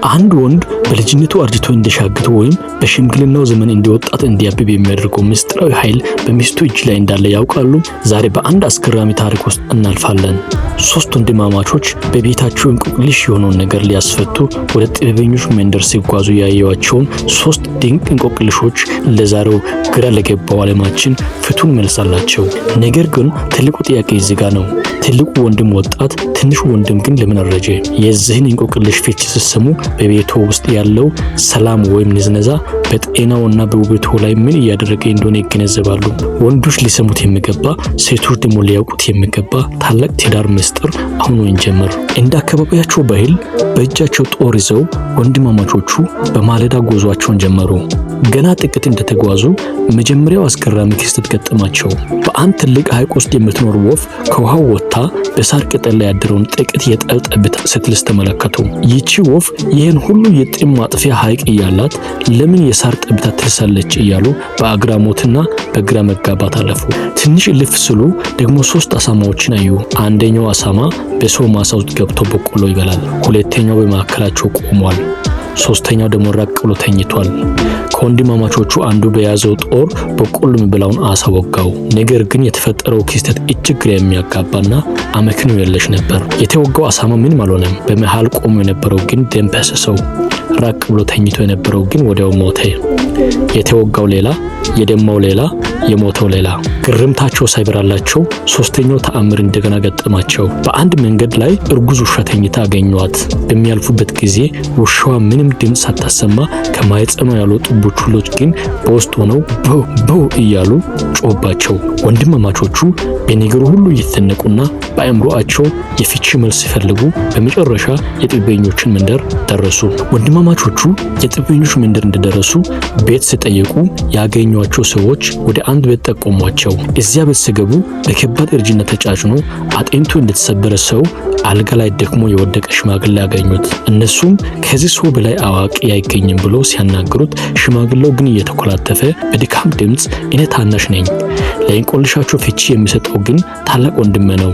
አንድ ወንድ በልጅነቱ አርጅቶ እንደሻገተ ወይም በሽምግልናው ዘመን እንደወጣት እንዲያብብ የሚያደርገው ምስጢራዊ ኃይል በሚስቱ እጅ ላይ እንዳለ ያውቃሉ? ዛሬ በአንድ አስገራሚ ታሪክ ውስጥ እናልፋለን። ሶስት ወንድማማቾች በቤታቸው እንቆቅልሽ የሆነውን ነገር ሊያስፈቱ ወደ ጥበበኞች መንደር ሲጓዙ ያዩዋቸውን ሶስት ድንቅ እንቆቅልሾች ለዛሬው ግራ ለገባው ዓለማችን ፍቱን መልስ አላቸው። ነገር ግን ትልቁ ጥያቄ እዚህ ጋር ነው። ትልቁ ወንድም ወጣት፣ ትንሹ ወንድም ግን ለምን አረጀ? የዚህን እንቆቅልሽ ፍቺ ሲሰሙ በቤቱ ውስጥ ያለው ሰላም ወይም ንዝነዛ በጤናውና በውበቱ ላይ ምን እያደረገ እንደሆነ ይገነዘባሉ። ወንዶች ሊሰሙት የሚገባ፣ ሴቶች ደግሞ ሊያውቁት የሚገባ ታላቅ ትዳር ምስጢር አሁን እንጀምር። እንደ አካባቢያቸው ባህል በእጃቸው ጦር ይዘው ወንድማማቾቹ በማለዳ ጉዟቸውን ጀመሩ። ገና ጥቂት እንደተጓዙ መጀመሪያው አስገራሚ ክስተት ገጠማቸው። በአንድ ትልቅ ሐይቅ ውስጥ የምትኖር ወፍ ከውሃው ወጥታ በሳር ቅጠል ላይ ያደረውን ጥቂት የጠል ጠብታ ስትልስ ተመለከቱ። ይቺ ወፍ ይህን ሁሉ የጥም ማጥፊያ ሐይቅ እያላት ለምን የሳር ጠብታ ትልሳለች እያሉ በአግራሞትና በግራ መጋባት አለፉ። ትንሽ እልፍ ስሉ ደግሞ ሶስት አሳማዎችን አዩ። አንደኛው አሳማ በሰው ማሳ ውስጥ ገብቶ በቆሎ ይበላል። ሁለተኛው በመካከላቸው ቆሟል። ሶስተኛው ደግሞ ራቅ ብሎ ተኝቷል። ከወንድማማቾቹ አንዱ በያዘው ጦር በቆሎ የሚበላውን አሳ ወጋው። ነገር ግን የተፈጠረው ክስተት እጅግ ግራ የሚያጋባና አመክንዮ የለሽ ነበር። የተወጋው አሳማ ምንም አልሆነም። በመሃል ቆሞ የነበረው ግን ደም ፈሰሰው። ራቅ ብሎ ተኝቶ የነበረው ግን ወዲያው ሞተ። የተወጋው ሌላ፣ የደማው ሌላ፣ የሞተው ሌላ። ግርምታቸው ሳይበራላቸው ሶስተኛው ተአምር እንደገና ገጠማቸው። በአንድ መንገድ ላይ እርጉዝ ውሻ ተኝታ አገኟት። በሚያልፉበት ጊዜ ውሻዋ ምንም ድምፅ ሳታሰማ ከማህፀኗ ያልወጡ ቡችሎች ግን በውስጥ ሆነው ቦ እያሉ ጮህባቸው። ወንድማማቾቹ በነገሩ ሁሉ እየተነቁና በአእምሮአቸው የፍቺ መልስ ሲፈልጉ በመጨረሻ የጥበበኞችን መንደር ደረሱ። ወንድማማቾቹ የጥበበኞች መንደር እንደደረሱ ቤት ሲጠይቁ ያገኟቸው ሰዎች ወደ አንድ ቤት ጠቆሟቸው። እዚያ ቤት ሲገቡ በከባድ እርጅና ተጫጭኖ አጥንቱ እንደተሰበረ ሰው አልጋ ላይ ደክሞ የወደቀ ሽማግሌ ያገኙት። እነሱም ከዚህ ሰው በላይ አዋቂ አይገኝም ብሎ ሲያናግሩት፣ ሽማግሌው ግን እየተኮላተፈ በድካም ድምፅ እኔ ታናሽ ነኝ፣ ለእንቆቅልሻቸው ፍቺ የሚሰጠው ግን ታላቅ ወንድም ነው፣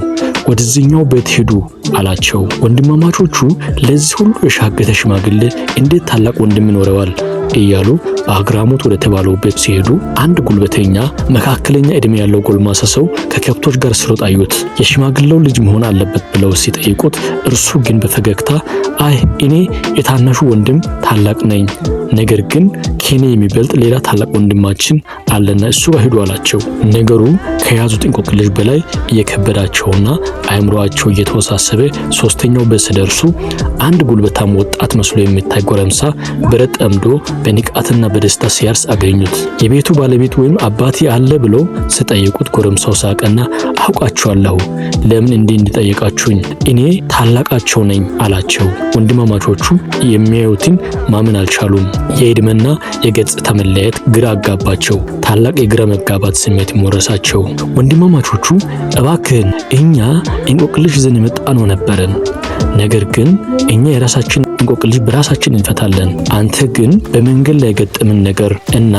ወደዚህኛው ቤት ሂዱ አላቸው። ወንድማማቾቹ ለዚህ ሁሉ የሻገተ ሽማግሌ እንዴት ታላቅ ወንድም ይኖረዋል እያሉ በአግራሞት ወደ ተባለው ቤት ሲሄዱ አንድ ጉልበተኛ መካከለኛ እድሜ ያለው ጎልማሳ ሰው ከከብቶች ጋር ሲሮጥ አዩት። የሽማግሌው ልጅ መሆን አለበት ብለው ሲጠይቁት እርሱ ግን በፈገግታ አይ እኔ የታናሹ ወንድም ታላቅ ነኝ፣ ነገር ግን ከኔ የሚበልጥ ሌላ ታላቅ ወንድማችን አለና እሱ ጋር ሂዱ አላቸው። ነገሩ ከያዙት እንቆቅልሽ በላይ እየከበዳቸውና አእምሮአቸው እየተወሳሰበ ሶስተኛው ቤት ሲደርሱ አንድ ጉልበታም ወጣት መስሎ የሚታይ ጎረምሳ ብረት ጠምዶ በንቃትና በደስታ ሲያርስ አገኙት። የቤቱ ባለቤት ወይም አባቴ አለ ብሎ ሲጠይቁት ጎረምሳው ሳቀና አውቃቸዋለሁ፣ ለምን እንዲህ እንዲጠየቃችሁኝ? እኔ ታላቃቸው ነኝ አላቸው። ወንድማማቾቹ የሚያዩትን ማመን አልቻሉም። የእድሜና የገጽታ መለያየት ግራ አጋባቸው። ታላቅ የግራ መጋባት ስሜት ወረሳቸው። ወንድማማቾቹ እባክህን እኛ እንቆቅልሽ ይዘን የመጣነው ነበረን፣ ነገር ግን እኛ የራሳችን እንቆቅልሽ በራሳችን እንፈታለን፣ አንተ ግን በመንገድ ላይ የገጠምን ነገር እና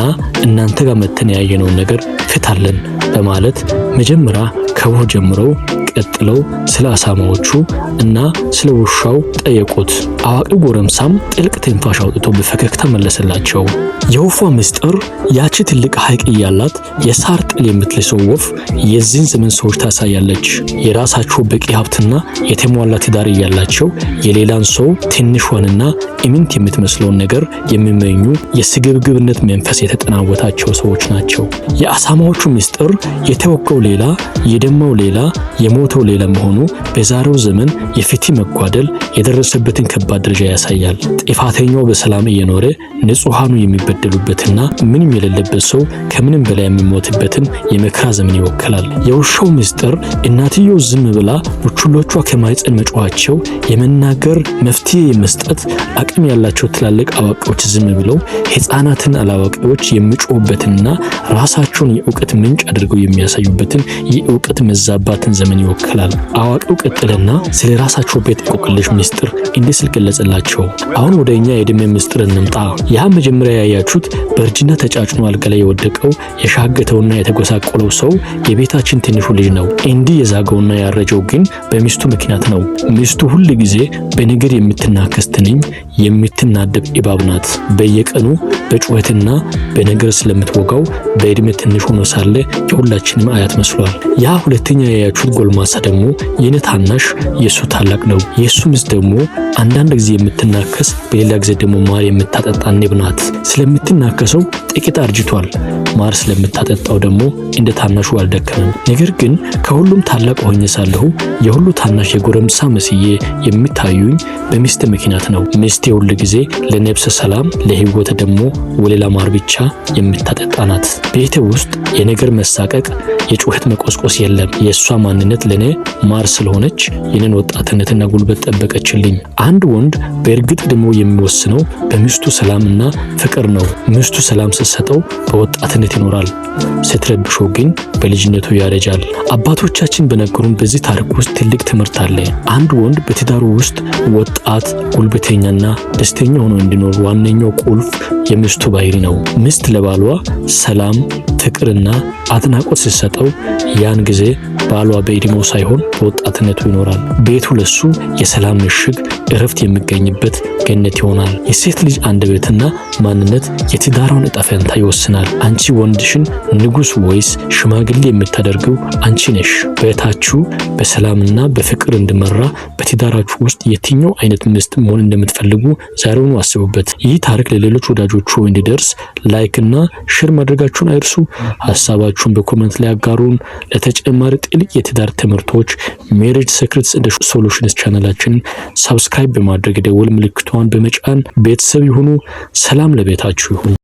እናንተ ጋር መተን ያየነውን ነገር ፍታለን በማለት መጀመሪያ ከውህ ጀምረው ቀጥለው ስለ አሳማዎቹ እና ስለ ውሻው ጠየቁት። አዋቂው ጎረምሳም ጥልቅ ትንፋሽ አውጥቶ በፈገግታ መለሰላቸው። የወፏ ምስጢር ያቺ ትልቅ ሐይቅ እያላት የሳር ጥል የምትልሰው ወፍ የዚህን ዘመን ሰዎች ታሳያለች። የራሳቸው በቂ ሀብትና የተሟላ ትዳር እያላቸው የሌላን ሰው ትንሿንና ኢምንት የምትመስለውን ነገር የሚመኙ የስግብግብነት መንፈስ የተጠናወታቸው ሰዎች ናቸው። የአሳማዎቹ ምስጢር የተወጋው ሌላ፣ የደማው ሌላ፣ የሞተው ሌላ መሆኑ በዛሬው ዘመን የፍትህ መጓደል የደረሰበትን ከባድ ደረጃ ያሳያል። ጥፋተኛው በሰላም እየኖረ ንጹሃኑ የሚበደሉበትና ምንም የሌለበት ሰው ከምንም በላይ የሚሞትበትን የመከራ ዘመን ይወክላል። የውሻው ምስጢር እናትየው ዝም ብላ ቡችሎቿ ከማይጸን መጮኻቸው የመናገር መፍትሄ የመስጠት አቅም ያላቸው ትላልቅ አዋቂዎች ዝም ብለው ህፃናትን አላዋቂዎች የሚጮሁበትና ራሳቸውን የእውቀት ምንጭ አድርገው የሚያሳዩበትን የእውቀት መዛባትን ዘመን ይወክላል። አዋቂው ቀጥልና ስለ ራሳቸው ቤት እንቆቅልሽ ምስጢር እንዲህ ሲል ገለጸላቸው። አሁን ወደኛ የእድሜ ምስጢር እንምጣ። ያ መጀመሪያ ያያችሁት በእርጅና ተጫጭኖ አልጋ ላይ የወደቀው የሻገተውና የተጎሳቆለው ሰው የቤታችን ትንሹ ልጅ ነው። እንዲህ የዛገውና ያረጀው ግን በሚስቱ ምክንያት ነው። ሚስቱ ሁል ጊዜ በነገር የምትናከስ ትንኝ፣ የምትናደብ እባብ ናት። በየቀኑ በጩኸትና በነገር ስለምትወጋው በእድሜ ትንሽ ሆኖ ሳለ የሁላችንም አያት መስሏል። ያ ሁለተኛ ያያችሁት ጎልማሳ ደግሞ የኔ ታናሽ የሱ ታላቅ ነው። የሱ ሚስት ደግሞ አንዳንድ ጊዜ የምትናከስ፣ በሌላ ጊዜ ደግሞ ማር የምታጠጣ ንብ ናት። ስለምትናከሰው ጥቂት አርጅቷል። ማር ስለምታጠጣው ደግሞ እንደ ታናሹ አልደከመም። ነገር ግን ከሁሉም ታላቅ ሆኜ ሳለሁ የሁሉ ታናሽ የጎረምሳ መስዬ የሚታዩኝ በሚስት ምክንያት ነው። ሚስቴ ሁል ጊዜ ለነፍስ ሰላም፣ ለህይወት ደግሞ ወለላ ማር ብቻ የምታጠጣ ናት። ቤቴ ውስጥ የነገር መሳቀቅ፣ የጩኸት መቆስቆስ የለም። የእሷ ማንነት ለኔ ማር ስለሆነች የኔን ወጣትነትና ጉልበት ጠበቀችልኝ። አንድ ወንድ በእርግጥ ደግሞ የሚወስነው በሚስቱ ሰላምና ፍቅር ነው። ሚስቱ ሰላም ስትሰጠው በወጣትነት ይኖራል፣ ስትረብሸው ግን በልጅነቱ ያረጃል። አባቶቻችን በነገሩን በዚህ ታሪክ ውስጥ ትልቅ ትምህርት አለ። አንድ ወንድ በትዳሩ ውስጥ ወጣት፣ ጉልበተኛና ደስተኛ ሆኖ እንዲኖር ዋነኛው ቁልፍ የሚስቱ ባህሪ ነው። ሚስት ለባሏ ሰላም፣ ፍቅርና አድናቆት ስትሰጠው ያን ጊዜ ባሏ በእድሜው ሳይሆን በወጣትነቱ ይኖራል። ቤቱ ለሱ የሰላም ምሽግ፣ እረፍት የሚገኝበት ገነት ይሆናል። የሴት ልጅ አንደበትና ማንነት የትዳሯን ዕጣ ፈንታ ይወስናል። አንቺ ወንድሽን ንጉስ ወይስ ሽማግሌ የምታደርገው አንቺ ነሽ። ቤታችሁ በሰላምና በፍቅር እንዲመራ በትዳራችሁ ውስጥ የትኛው አይነት ሚስት መሆን እንደምትፈልጉ ዛሬውኑ አስቡበት። ይህ ታሪክ ለሌሎች ወዳጆቹ እንዲደርስ ላይክ እና ሼር ማድረጋችሁን አይርሱ። ሐሳባችሁን በኮሜንት ላይ አጋሩን። ለተጨማሪ ጥልቅ የትዳር ትምህርቶች ሜሪጅ ሴክሬትስ ኤንድ ሶሉሽንስ ቻናላችንን ሰብስክራይብ በማድረግ ደወል ምልክቷን በመጫን ቤተሰብ ይሁኑ። ሰላም ለቤታችሁ ይሁን።